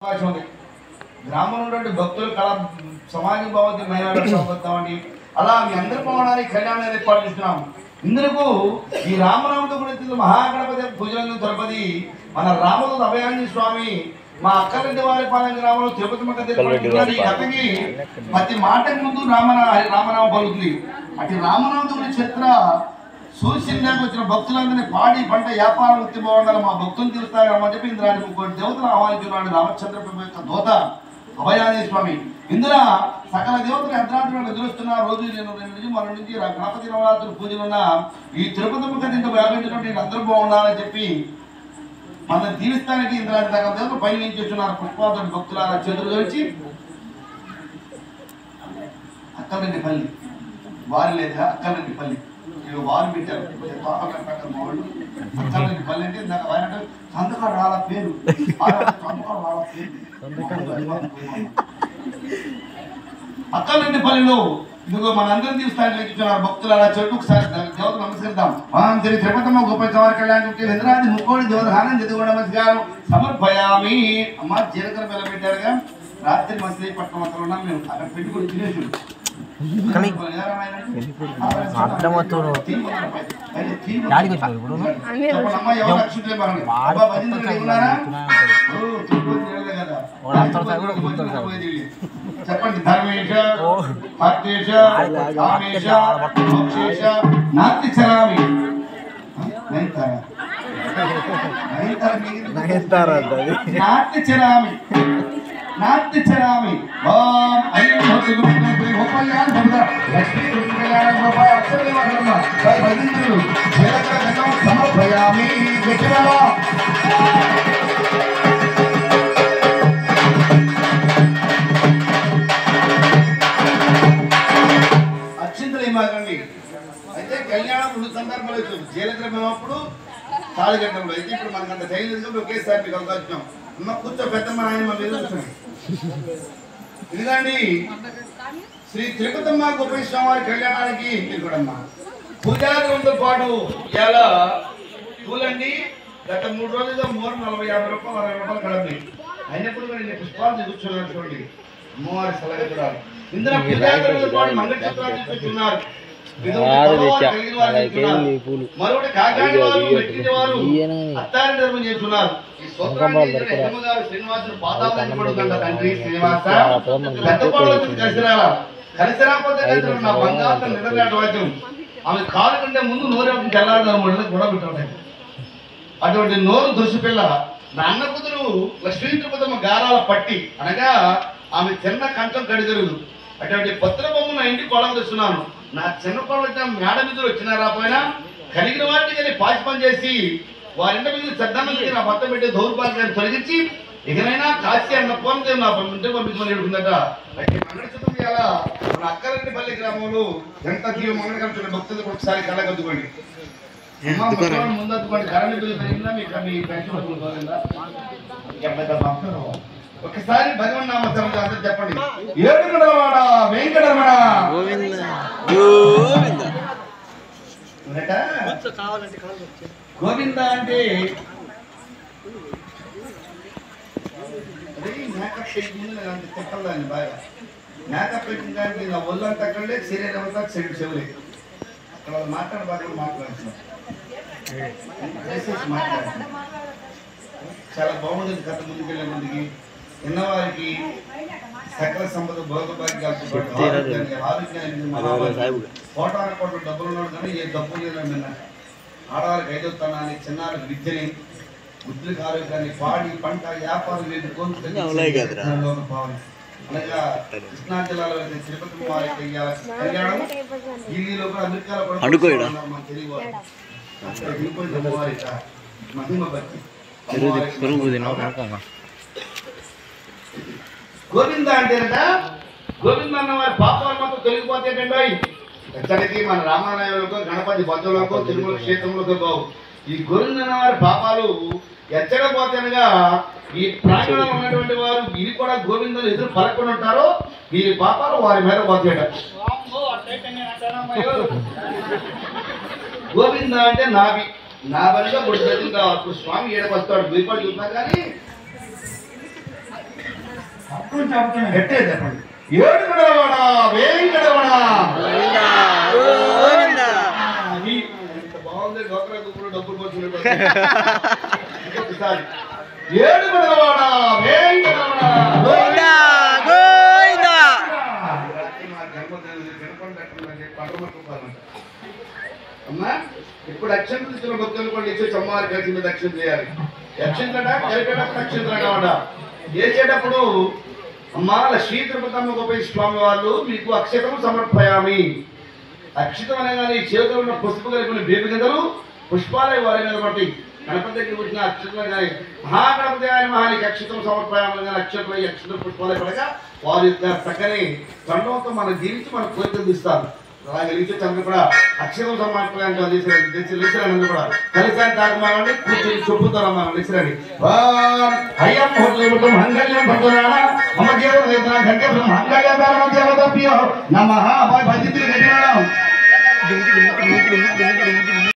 గ్రామంలో ఉన్నటువంటి భక్తులు కళ సమాజం భవతి మహిళాండి అలా మీ అందరి పోవడానికి కళ్యాణాన్ని ఏర్పాటు చేస్తున్నాం. ఇందుకు ఈ రామనామతో గురించి మహాగణపతి పూజలందు తిరుపతి మన రామదూత అభయాంజనేయ స్వామి మా అక్కలంటి వారి పాలన గ్రామంలో తిరుపతి అక్కడికి ప్రతి మాటకు ముందు రామనామం పలుకుతుంది. అటు రామనామతో గురించి చరిత్ర సూర్యశిల్లాకి వచ్చిన భక్తులందరినీ పాడి పంట వ్యాపారం వృత్తి బాగుండాలి మా భక్తులు తీరుస్తారని చెప్పి ఇందులో ముగ్గురు దేవతలు ఆహ్వానించున్నాడు రామచంద్ర ప్రభు యొక్క దోత అభయాంజనేయ స్వామి. ఇందులో సకల దేవతలు అర్ధరాత్రులు ఎదురుస్తున్న రోజు నుంచి మన నుంచి గణపతి నవరాత్రులు పూజలున్న ఈ తిరుపతి ముఖ ఇంత వ్యాపించినటువంటి అందరూ బాగుండాలని చెప్పి మన దీవిస్తానికి ఇంద్రాది సకల దేవతలు పై నుంచి వచ్చున్నారు. పుష్పాలతో భక్తుల చేతులు వచ్చి అక్కలంటి పల్లి వారి లేదా అక్కలంటి పల్లి వారు పెట్టారు వాళ్ళు అక్కలంటి పల్లి అంటే సంతకాడు వాళ్ళ పేరు సంతకాడు వాళ్ళ పేరు అక్కలంటి పల్లిలో ఇదిగో మనందరం తీస్తాను లెక్కించున్నారు భక్తులు అలా చెట్టు ఒకసారి దేవత నమస్కరిద్దాం. మనం తిరిగి తిరుపతమ్మ గొప్ప చవర కళ్యాణ్ ఇంద్రాది ముక్కోడి దేవధానం చదువుకోవడం నమస్కారం సమర్పయామి. అమ్మ జీలకర్ర బెల్లం పెట్టారుగా రాత్రి మచిలీపట్నం ఉన్నాం మేము అక్కడ పెట్టుకుని తినేసి చెప్పండి ధర్మేశ అర్థేశ కామేశ మోక్షేశ నాస్తి చరామి నాస్తి చరామి నాస్తి చరామి ఓం అయ్యో గోపాల్యాన్ భద్ర లక్ష్మీ కళ్యాణ గోపాల అక్షరదేవ భద్రుడు సమర్పయామి. అక్షింతలు ఏమాగండి అయితే కళ్యాణం రెండు సందర్భాలు వచ్చాము. జీలకర్ర అప్పుడు తాళిగట్టంలో అయితే ఇప్పుడు మనకు అంత శైలి ఒకేసారి మీకు అవకాశం అమ్మ కూర్చో పెద్దమ్మ ఆయన మా మీద ఇదిగండి శ్రీ తిరుపతమ్మ గోపేశ్వర వారి కళ్యాణానికి కూడా పూజారులతో పాటు ఇలా పూలండి గత 3 రోజులుగా 40-50 రూపాయలు 60 రూపాయలు కడండి అయినప్పుడు నేను పుష్పాలు కూర్చున్నాను చూడండి అమ్మవారి సలహెతురాలు. ఇందులో పూజారులతో పాటు మంగళసూత్రాలు చూస్తున్నారు. మరొకటి కాకాని వారు మెట్టిన వారు అత్తారి ధర్మం చేస్తున్నారు. ఈ శ్రీనివాసుడు పాదాలను పడుతుందంట తండ్రి శ్రీనివాస కలిసి రాకపోతే నా బంగారు నిలబెట్ట వాద్యం ఆమె కాలు కంటే ముందు నోరు తెల్లారదాము కూడా పెట్టాడు. అటువంటి నోరు దుసిపిల్ల నా అన్న కూతురు లక్ష్మీ తిరుపతమ్మ గారాల పట్టి అనగా ఆమె చిన్న కంచం కడిగరుగు అటువంటి పత్ర బొమ్మ నా ఇంటికి కొలం తెస్తున్నాను. నా చిన్న కొడుకు మేడ మీద వచ్చినారా పోయినా కలిగిన వాటికి వెళ్ళి పాచి పని చేసి వారింటి మీద చెడ్డన్నకి నా భర్త పెట్టే దౌర్భాగ్యాన్ని తొలగించి ఇకనైనా కాశీ అన్న పోతే నా ఇంటికి పంపించమని ఎడుకుందట. అయితే మంగళసూత్రం చేయాలా మన అక్కలంటిపల్లి గ్రామంలో ఎంత తీవ్ర మంగళకరణ భక్తులకు ఒకసారి కళ్ళగద్దుకోండి ముందు అద్దుకోండి. కరెంట్ బిల్లు పెరిగిందా మీ పెన్షన్ ఒకసారి భగవన్ నామస్మరణ అందరూ చెప్పండి. ఏడుగడవాడ వెంకటరమణ గోవింద అంటే మేకప్ పెట్టిందని బాగా మేకప్ పెట్టిందానికి నా ఒళ్ళంతా అక్కడే శరీరం అంతా చెవులే అక్కడ మాట్లాడ బాగా మాట్లాడుతున్నారు చాలా బాగుంటుంది కథ ముందుకెళ్ళే ముందుకి ఉన్నవారికి సకల సంపద భోగభాగ్యాలతో కోటాను కోట్ల డబ్బులు ఉన్నాడు కానీ ఏ డబ్బు లేదండి. ఆడవారికి ఐదొత్తనాన్ని చిన్నారికి విద్యని బుద్ధులకు ఆరోగ్యాన్ని పాడి పంట వ్యాపారం భావన అనగా కృష్ణా జిల్లాలో తిరుపతి వారికి కళ్యాణం ఢిల్లీలో కూడా అమెరికాలో కూడా మహిమ భక్తి గోవింద అంటేనట గోవింద అన్న వారి పాపాలు మొత్తం తొలగిపోతేటండి. ఎక్కడికి మన రామాలయంలో గణపతి బతులకు తిరుమల క్షేత్రంలో బావు ఈ గోవింద అన్న వారి పాపాలు ఎచ్చకపోతేనగా ఈ ప్రాంగణంలో ఉన్నటువంటి వారు ఇది కూడా గోవిందను ఎదురు పలకొని ఉంటారో వీరి పాపాలు వారి మీద పోతాయట. గోవింద అంటే నాభి నా బలిగా గుడి స్వామి ఏడకొస్తాడు దీపాలు చూస్తున్నా కానీ గట్టిగా చెప్పండి. ఏడు గడవడ వేంకటరమణ. ఎంత బాగుంది డోక్రా గ్రూపులో డబ్బులు పోతున్నారు. ఇంకొకసారి ఏడు గడవడ వేంకటరమణ. అమ్మా ఇప్పుడు అక్షంతలు ఇచ్చిన భక్తులు కూడా ఇచ్చే చమ్మారి కలిసి మీద అక్షం చేయాలి. అక్షంతట కలిపేటప్పుడు అక్షంతలు అనమాట. వేసేటప్పుడు అమ్మా లక్ష్మీ తిరుపతమ్మ గోపై స్వామి వాళ్ళు మీకు అక్షతము సమర్పయామి. అక్షతం అనగానే ఈ చేతిలో ఉన్న పుష్ప కలిపిన బేబి గంటలు పుష్పాలయ వారి మీద బట్టి గణపతి దగ్గర వచ్చిన అక్షతలు కానీ మహాగణపతి ఆయన మహానికి అక్షతం సమర్పయామని కానీ అక్షతలు అక్షతం పుష్పాలయ పడగా వారి యొక్క చక్కని దండంతో మనం జీవించి మన కోరికలు తీస్తారు. అలాగే రీతి చంద్ర కూడా అక్షరం సమర్పయాన్ని లేచిరండి కూడా కలిసారి తాగమానండి కూర్చొని చెప్పుతారమ్మా లేచిరండి. అయ్యం మంగళ్యం భద్రాణ అమ్మ దేవత గంగ మంగళ్య నమ భజితులు